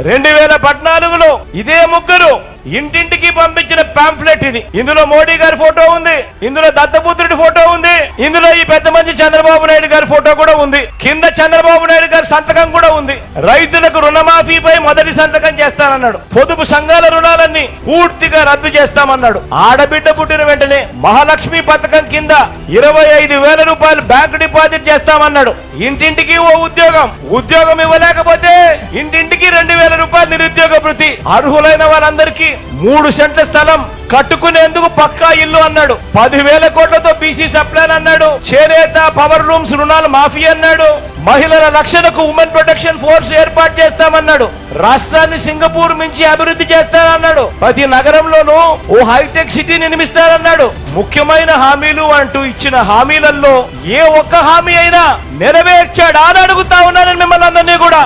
2014లో ఇదే ముగ్గురు ఇంటింటికి పంపించిన పాంఫ్లెట్ ఇది. ఇందులో మోడీ గారి ఫోటో ఉంది, ఇందులో దత్తపుత్రుడి ఫోటో ఉంది, ఇందులో ఈ పెద్ద మంచి చంద్రబాబు నాయుడు గారి ఫోటో కూడా ఉంది, కింద చంద్రబాబు నాయుడు గారి సంతకం కూడా ఉంది. రైతులకు రుణమాఫీపై మొదటి సంతకం చేస్తానన్నాడు. పొదుపు సంఘాల రుణాలన్నీ పూర్తిగా రద్దు చేస్తామన్నాడు. ఆడబిడ్డ పుట్టిన వెంటనే మహాలక్ష్మి పథకం కింద 25,000 రూపాయలు బ్యాంకు డిపాజిట్ చేస్తామన్నాడు. ఇంటింటికి ఓ ఉద్యోగం ఇవ్వలేకపోతే ఇంటింటికి 2,000 రూపాయలు నిరుద్యోగ భృతి. అర్హులైన వాళ్ళందరికీ 3 సెంట్ల స్థలం కట్టుకునేందుకు పక్కా ఇల్లు అన్నాడు. 10,000 కోట్లతో బీసీ సప్లాన్ అన్నాడు. చేనేత పవర్ రూమ్స్ రుణాలు మాఫీ అన్నాడు. మహిళల రక్షణకు ఉమెన్ ప్రొటెక్షన్ ఫోర్స్ ఏర్పాటు చేస్తామన్నాడు. రాష్ట్రాన్ని సింగపూర్ మించి అభివృద్ధి చేస్తానన్నాడు. ప్రతి నగరంలోనూ ఓ హైటెక్ సిటీ నిర్మిస్తారన్నాడు. ముఖ్యమైన హామీలు అంటూ ఇచ్చిన హామీలలో ఏ ఒక్క హామీ అయినా నెరవేర్చాడా అని అడుగుతా ఉన్నానని మిమ్మల్ని అందరినీ కూడా.